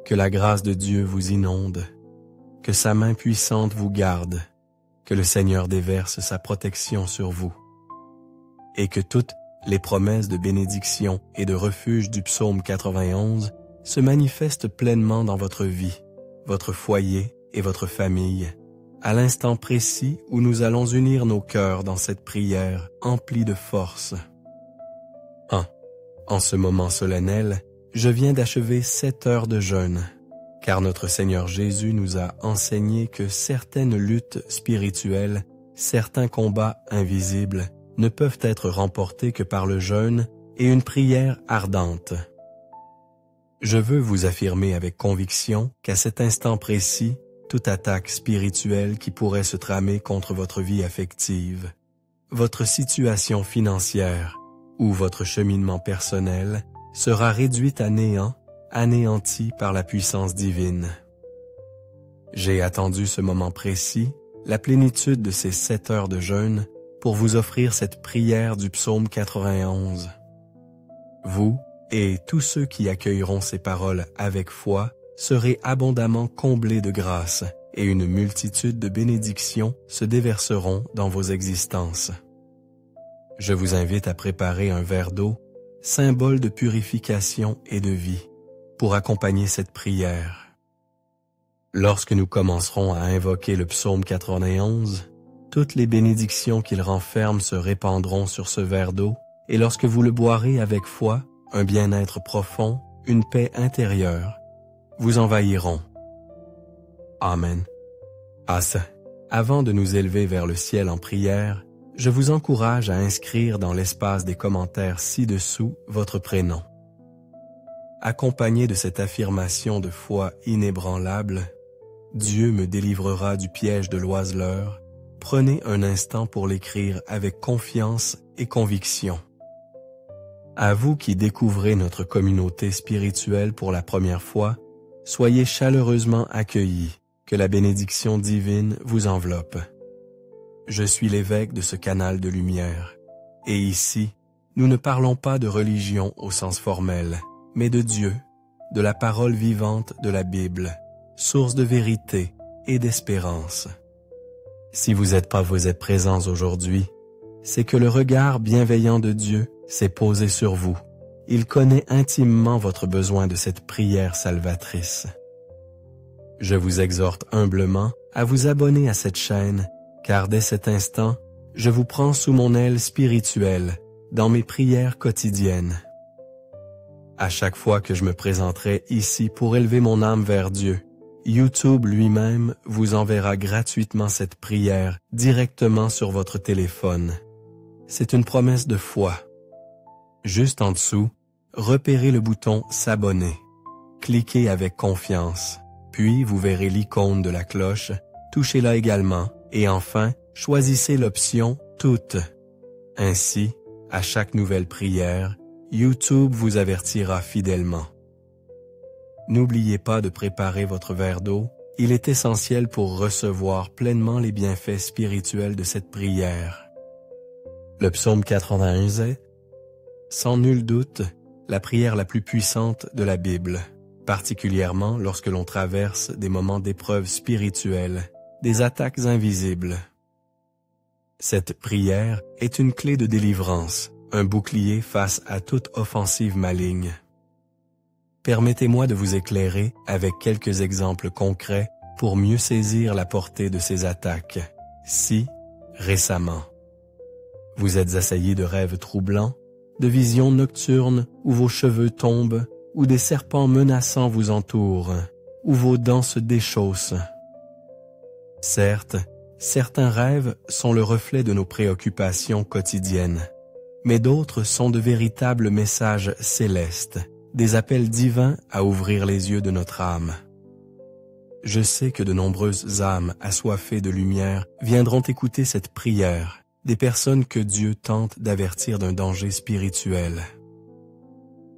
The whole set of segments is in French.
Que la grâce de Dieu vous inonde, que sa main puissante vous garde, que le Seigneur déverse sa protection sur vous, et que toutes les promesses de bénédiction et de refuge du psaume 91 se manifestent pleinement dans votre vie, votre foyer et votre famille, à l'instant précis où nous allons unir nos cœurs dans cette prière emplie de force. 1. En ce moment solennel, je viens d'achever 7 heures de jeûne, car notre Seigneur Jésus nous a enseigné que certaines luttes spirituelles, certains combats invisibles, ne peuvent être remportés que par le jeûne et une prière ardente. Je veux vous affirmer avec conviction qu'à cet instant précis, toute attaque spirituelle qui pourrait se tramer contre votre vie affective, votre situation financière ou votre cheminement personnel sera réduite à néant, anéantie par la puissance divine. J'ai attendu ce moment précis, la plénitude de ces 7 heures de jeûne, pour vous offrir cette prière du psaume 91. Vous et tous ceux qui accueilleront ces paroles avec foi serez abondamment comblés de grâce et une multitude de bénédictions se déverseront dans vos existences. Je vous invite à préparer un verre d'eau, symbole de purification et de vie, pour accompagner cette prière. Lorsque nous commencerons à invoquer le psaume 91, toutes les bénédictions qu'il renferme se répandront sur ce verre d'eau, et lorsque vous le boirez avec foi, un bien-être profond, une paix intérieure, vous envahiront. Amen. Avant de nous élever vers le ciel en prière, je vous encourage à inscrire dans l'espace des commentaires ci-dessous votre prénom. Accompagné de cette affirmation de foi inébranlable, Dieu me délivrera du piège de l'oiseleur. Prenez un instant pour l'écrire avec confiance et conviction. À vous qui découvrez notre communauté spirituelle pour la première fois, soyez chaleureusement accueillis, que la bénédiction divine vous enveloppe. Je suis l'évêque de ce canal de lumière, et ici, nous ne parlons pas de religion au sens formel, mais de Dieu, de la parole vivante de la Bible, source de vérité et d'espérance. Si vous êtes présents aujourd'hui, c'est que le regard bienveillant de Dieu s'est posé sur vous. Il connaît intimement votre besoin de cette prière salvatrice. Je vous exhorte humblement à vous abonner à cette chaîne, car dès cet instant, je vous prends sous mon aile spirituelle dans mes prières quotidiennes. À chaque fois que je me présenterai ici pour élever mon âme vers Dieu, YouTube lui-même vous enverra gratuitement cette prière directement sur votre téléphone. C'est une promesse de foi. Juste en dessous, repérez le bouton « S'abonner ». Cliquez avec confiance, puis vous verrez l'icône de la cloche, touchez-la également, et enfin, choisissez l'option « Toutes ». Ainsi, à chaque nouvelle prière, YouTube vous avertira fidèlement. N'oubliez pas de préparer votre verre d'eau, il est essentiel pour recevoir pleinement les bienfaits spirituels de cette prière. Le psaume 91 est, sans nul doute, la prière la plus puissante de la Bible, particulièrement lorsque l'on traverse des moments d'épreuves spirituelles, des attaques invisibles. Cette prière est une clé de délivrance, un bouclier face à toute offensive maligne. Permettez-moi de vous éclairer avec quelques exemples concrets pour mieux saisir la portée de ces attaques. Si, récemment, vous êtes assailli de rêves troublants, de visions nocturnes où vos cheveux tombent, où des serpents menaçants vous entourent, où vos dents se déchaussent. Certes, certains rêves sont le reflet de nos préoccupations quotidiennes, mais d'autres sont de véritables messages célestes, des appels divins à ouvrir les yeux de notre âme. Je sais que de nombreuses âmes assoiffées de lumière viendront écouter cette prière, des personnes que Dieu tente d'avertir d'un danger spirituel.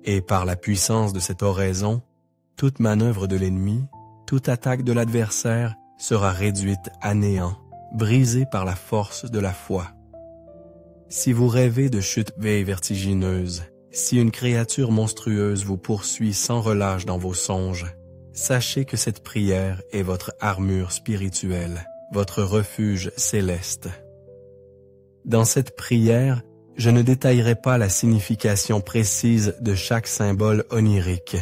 Et par la puissance de cette oraison, toute manœuvre de l'ennemi, toute attaque de l'adversaire sera réduite à néant, brisée par la force de la foi. Si vous rêvez de chutes vertigineuses, si une créature monstrueuse vous poursuit sans relâche dans vos songes, sachez que cette prière est votre armure spirituelle, votre refuge céleste. Dans cette prière, je ne détaillerai pas la signification précise de chaque symbole onirique,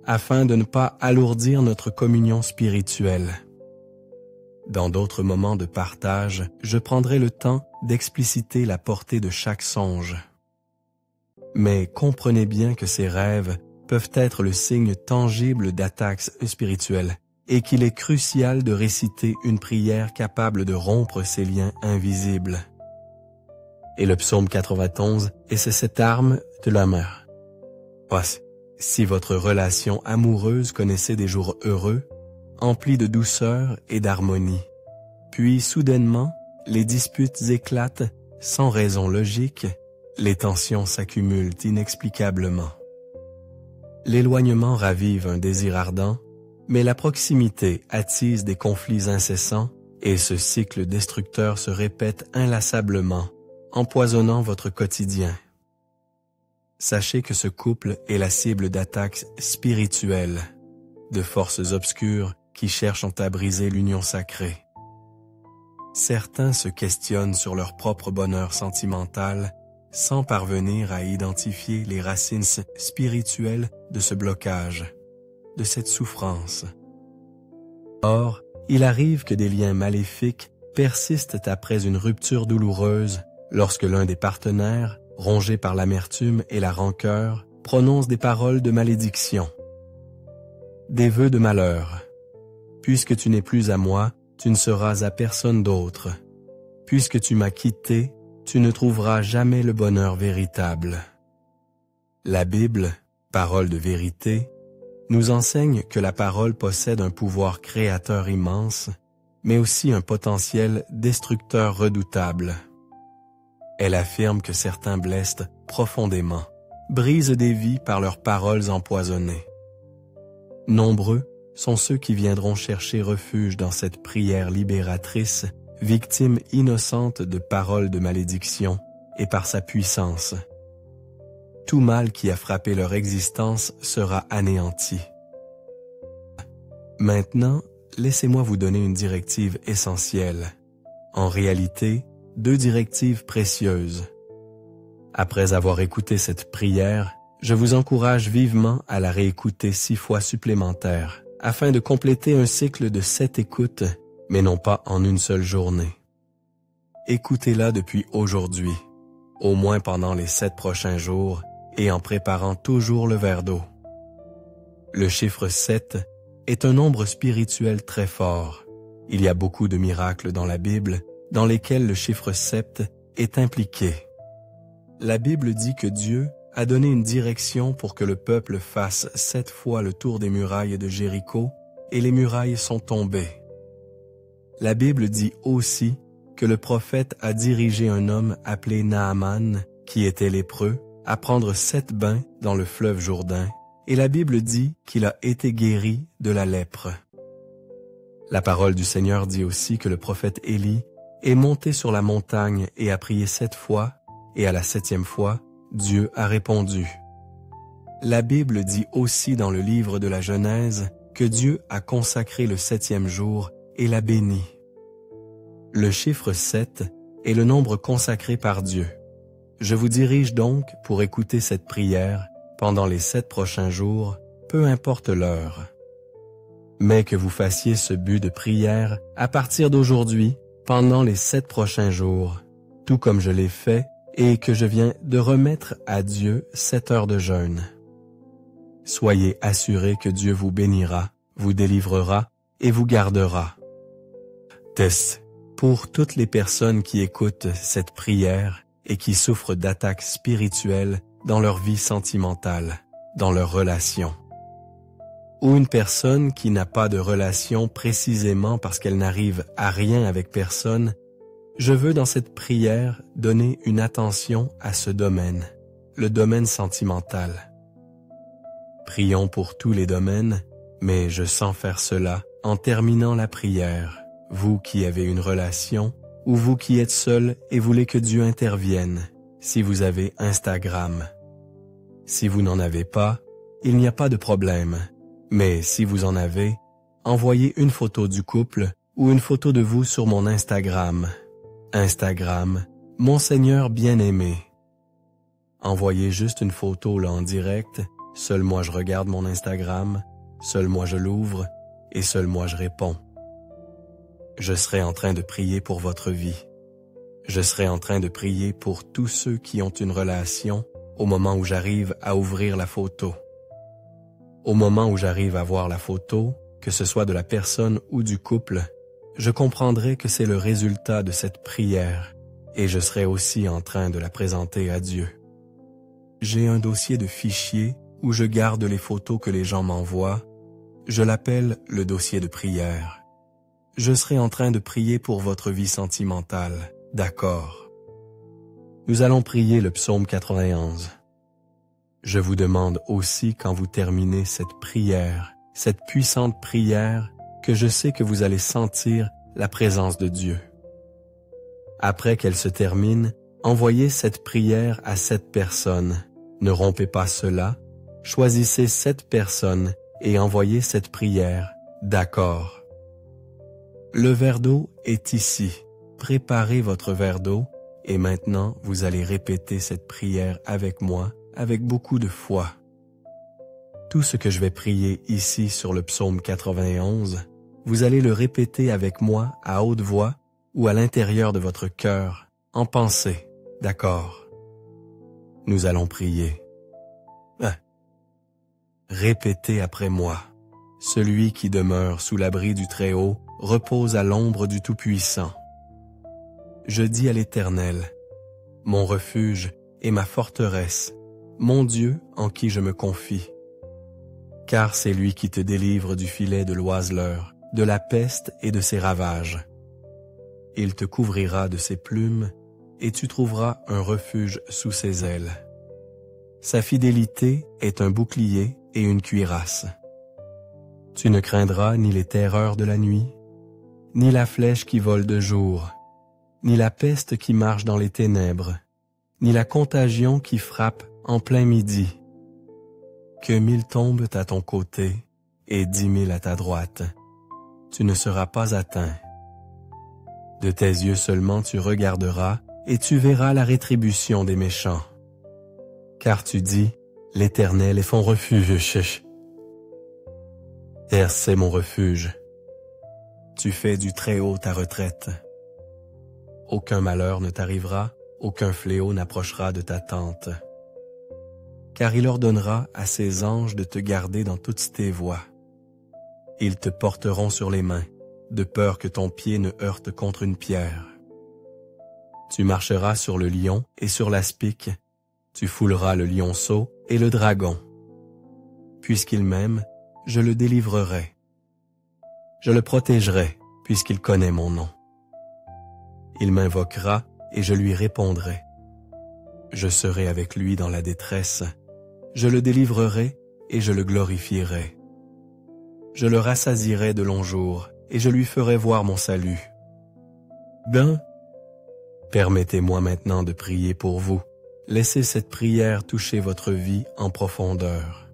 afin de ne pas alourdir notre communion spirituelle. Dans d'autres moments de partage, je prendrai le temps d'expliciter la portée de chaque songe. Mais comprenez bien que ces rêves peuvent être le signe tangible d'attaques spirituelles et qu'il est crucial de réciter une prière capable de rompre ces liens invisibles. Et le psaume 91, et c'est cette arme de la main. Voici, si votre relation amoureuse connaissait des jours heureux, emplis de douceur et d'harmonie, puis soudainement, les disputes éclatent sans raison logique, les tensions s'accumulent inexplicablement. L'éloignement ravive un désir ardent, mais la proximité attise des conflits incessants et ce cycle destructeur se répète inlassablement, empoisonnant votre quotidien. Sachez que ce couple est la cible d'attaques spirituelles, de forces obscures qui cherchent à briser l'union sacrée. Certains se questionnent sur leur propre bonheur sentimental sans parvenir à identifier les racines spirituelles de ce blocage, de cette souffrance. Or, il arrive que des liens maléfiques persistent après une rupture douloureuse lorsque l'un des partenaires, rongé par l'amertume et la rancœur, prononce des paroles de malédiction. Des vœux de malheur. Puisque tu n'es plus à moi, tu ne seras à personne d'autre. Puisque tu m'as quitté, tu ne trouveras jamais le bonheur véritable. La Bible, parole de vérité, nous enseigne que la parole possède un pouvoir créateur immense, mais aussi un potentiel destructeur redoutable. Elle affirme que certains blessent profondément, brisent des vies par leurs paroles empoisonnées. Nombreux sont ceux qui viendront chercher refuge dans cette prière libératrice, victimes innocentes de paroles de malédiction et par sa puissance. Tout mal qui a frappé leur existence sera anéanti. Maintenant, laissez-moi vous donner une directive essentielle. En réalité, 2 directives précieuses. Après avoir écouté cette prière, je vous encourage vivement à la réécouter 6 fois supplémentaires, afin de compléter un cycle de 7 écoutes, mais non pas en une seule journée. Écoutez-la depuis aujourd'hui, au moins pendant les 7 prochains jours, et en préparant toujours le verre d'eau. Le chiffre 7 est un nombre spirituel très fort. Il y a beaucoup de miracles dans la Bible, dans lesquels le chiffre 7 est impliqué. La Bible dit que Dieu a donné une direction pour que le peuple fasse 7 fois le tour des murailles de Jéricho, et les murailles sont tombées. La Bible dit aussi que le prophète a dirigé un homme appelé Naaman, qui était lépreux, à prendre 7 bains dans le fleuve Jourdain, et la Bible dit qu'il a été guéri de la lèpre. La parole du Seigneur dit aussi que le prophète Élie est monté sur la montagne et a prié 7 fois, et à la 7e fois, Dieu a répondu. La Bible dit aussi dans le livre de la Genèse que Dieu a consacré le 7e jour et l'a béni. Le chiffre 7 est le nombre consacré par Dieu. Je vous dirige donc pour écouter cette prière pendant les 7 prochains jours, peu importe l'heure. Mais que vous fassiez ce but de prière à partir d'aujourd'hui, pendant les 7 prochains jours, tout comme je l'ai fait et que je viens de remettre à Dieu 7 heures de jeûne. Soyez assurés que Dieu vous bénira, vous délivrera et vous gardera. Test. Pour toutes les personnes qui écoutent cette prière et qui souffrent d'attaques spirituelles dans leur vie sentimentale, dans leurs relations. Ou une personne qui n'a pas de relation précisément parce qu'elle n'arrive à rien avec personne, je veux dans cette prière donner une attention à ce domaine, le domaine sentimental. Prions pour tous les domaines, mais je sens faire cela en terminant la prière. Vous qui avez une relation, ou vous qui êtes seul et voulez que Dieu intervienne, si vous avez Instagram. Si vous n'en avez pas, il n'y a pas de problème. Mais si vous en avez, envoyez une photo du couple ou une photo de vous sur mon Instagram. Instagram, Monseigneur bien-aimé. Envoyez juste une photo là en direct, seul moi je regarde mon Instagram, seul moi je l'ouvre et seul moi je réponds. Je serai en train de prier pour votre vie. Je serai en train de prier pour tous ceux qui ont une relation au moment où j'arrive à ouvrir la photo. Au moment où j'arrive à voir la photo, que ce soit de la personne ou du couple, je comprendrai que c'est le résultat de cette prière et je serai aussi en train de la présenter à Dieu. J'ai un dossier de fichiers où je garde les photos que les gens m'envoient. Je l'appelle le dossier de prière. Je serai en train de prier pour votre vie sentimentale, d'accord. Nous allons prier le psaume 91. Je vous demande aussi quand vous terminez cette prière, cette puissante prière, que je sais que vous allez sentir la présence de Dieu. Après qu'elle se termine, envoyez cette prière à 7 personnes. Ne rompez pas cela, choisissez 7 personnes et envoyez cette prière, d'accord. Le verre d'eau est ici. Préparez votre verre d'eau et maintenant vous allez répéter cette prière avec moi, avec beaucoup de foi. Tout ce que je vais prier ici sur le psaume 91, vous allez le répéter avec moi à haute voix ou à l'intérieur de votre cœur, en pensée, d'accord? Nous allons prier. Répétez après moi. Celui qui demeure sous l'abri du Très-Haut repose à l'ombre du Tout-Puissant. Je dis à l'Éternel, mon refuge et ma forteresse, mon Dieu en qui je me confie. Car c'est lui qui te délivre du filet de l'oiseleur, de la peste et de ses ravages. Il te couvrira de ses plumes, et tu trouveras un refuge sous ses ailes. Sa fidélité est un bouclier et une cuirasse. Tu ne craindras ni les terreurs de la nuit, ni la flèche qui vole de jour, ni la peste qui marche dans les ténèbres, ni la contagion qui frappe en plein midi. Que 1000 tombent à ton côté et 10 000 à ta droite, tu ne seras pas atteint. De tes yeux seulement tu regarderas et tu verras la rétribution des méchants. Car tu dis, l'Éternel est mon refuge. C'est mon refuge. Tu fais du Très-Haut ta retraite. Aucun malheur ne t'arrivera, aucun fléau n'approchera de ta tente. Car il ordonnera à ses anges de te garder dans toutes tes voies. Ils te porteront sur les mains, de peur que ton pied ne heurte contre une pierre. Tu marcheras sur le lion et sur l'aspic, tu fouleras le lionceau et le dragon. Puisqu'il m'aime, je le délivrerai. Je le protégerai, puisqu'il connaît mon nom. Il m'invoquera et je lui répondrai. Je serai avec lui dans la détresse. Je le délivrerai et je le glorifierai. Je le rassasierai de longs jours et je lui ferai voir mon salut. Permettez-moi maintenant de prier pour vous. Laissez cette prière toucher votre vie en profondeur.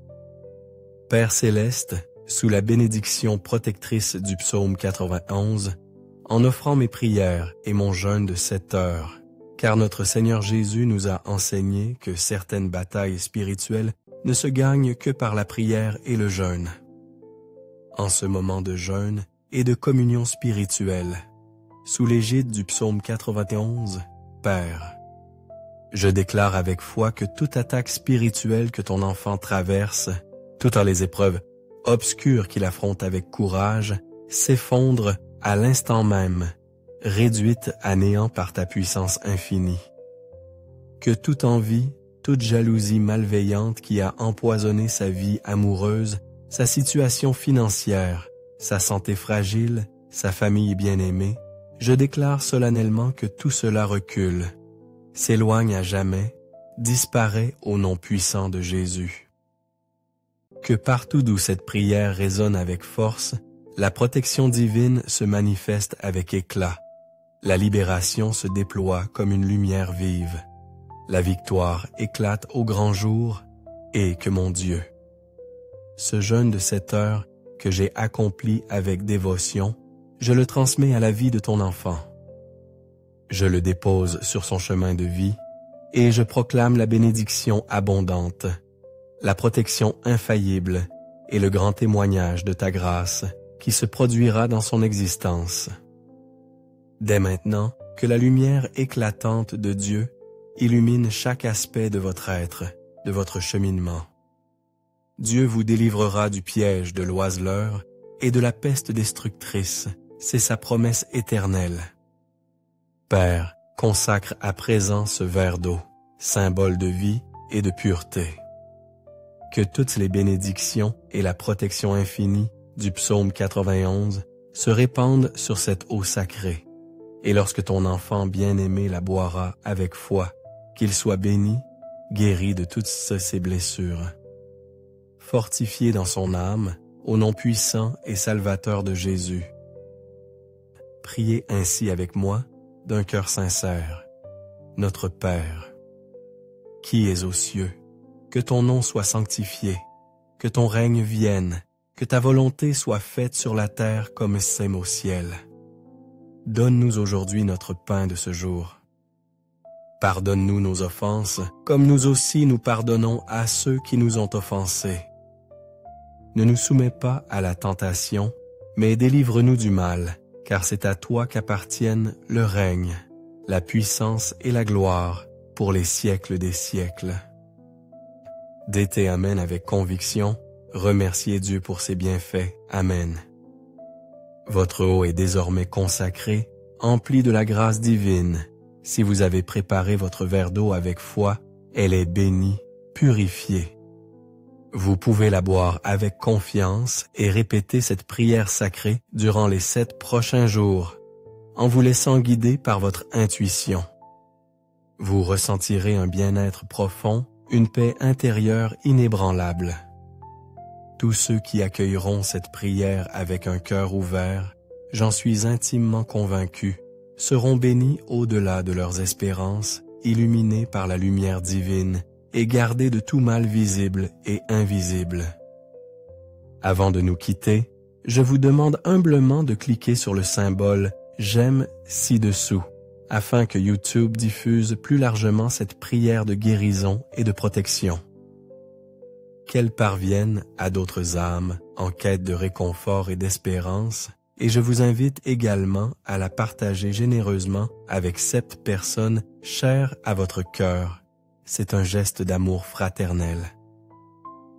Père céleste, sous la bénédiction protectrice du psaume 91, en offrant mes prières et mon jeûne de 7 heures, car notre Seigneur Jésus nous a enseigné que certaines batailles spirituelles ne se gagnent que par la prière et le jeûne. En ce moment de jeûne et de communion spirituelle, sous l'égide du psaume 91, Père, je déclare avec foi que toute attaque spirituelle que ton enfant traverse, toutes les épreuves obscures qu'il affronte avec courage, s'effondrent à l'instant même, réduites à néant par ta puissance infinie. Que toute envie, toute jalousie malveillante qui a empoisonné sa vie amoureuse, sa situation financière, sa santé fragile, sa famille bien-aimée, je déclare solennellement que tout cela recule, s'éloigne à jamais, disparaît au nom puissant de Jésus. Que partout d'où cette prière résonne avec force, la protection divine se manifeste avec éclat. La libération se déploie comme une lumière vive. La victoire éclate au grand jour et que mon Dieu, ce jeûne de 7 heures que j'ai accompli avec dévotion, je le transmets à la vie de ton enfant. Je le dépose sur son chemin de vie et je proclame la bénédiction abondante, la protection infaillible et le grand témoignage de ta grâce qui se produira dans son existence. Dès maintenant, que la lumière éclatante de Dieu illumine chaque aspect de votre être, de votre cheminement. Dieu vous délivrera du piège de l'oiseleur et de la peste destructrice, c'est sa promesse éternelle. Père, consacre à présent ce verre d'eau, symbole de vie et de pureté. Que toutes les bénédictions et la protection infinie du psaume 91 se répandent sur cette eau sacrée. Et lorsque ton enfant bien-aimé la boira avec foi, qu'il soit béni, guéri de toutes ses blessures. Fortifié dans son âme, au nom puissant et salvateur de Jésus. Priez ainsi avec moi, d'un cœur sincère. Notre Père, qui es aux cieux, que ton nom soit sanctifié, que ton règne vienne, que ta volonté soit faite sur la terre comme c'est au ciel. Donne-nous aujourd'hui notre pain de ce jour. Pardonne-nous nos offenses, comme nous aussi nous pardonnons à ceux qui nous ont offensés. Ne nous soumets pas à la tentation, mais délivre-nous du mal, car c'est à toi qu'appartiennent le règne, la puissance et la gloire pour les siècles des siècles. Dites Amen avec conviction, remerciez Dieu pour ses bienfaits. Amen. Votre eau est désormais consacrée, emplie de la grâce divine. Si vous avez préparé votre verre d'eau avec foi, elle est bénie, purifiée. Vous pouvez la boire avec confiance et répéter cette prière sacrée durant les 7 prochains jours, en vous laissant guider par votre intuition. Vous ressentirez un bien-être profond, une paix intérieure inébranlable. Tous ceux qui accueilleront cette prière avec un cœur ouvert, j'en suis intimement convaincu, seront bénis au-delà de leurs espérances, illuminés par la lumière divine et gardés de tout mal visible et invisible. Avant de nous quitter, je vous demande humblement de cliquer sur le symbole « J'aime » ci-dessous, afin que YouTube diffuse plus largement cette prière de guérison et de protection. Qu'elle parvienne à d'autres âmes en quête de réconfort et d'espérance, et je vous invite également à la partager généreusement avec 7 personnes chères à votre cœur. C'est un geste d'amour fraternel.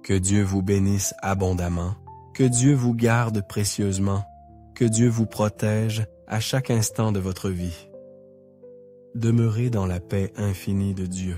Que Dieu vous bénisse abondamment, que Dieu vous garde précieusement, que Dieu vous protège à chaque instant de votre vie. Demeurez dans la paix infinie de Dieu.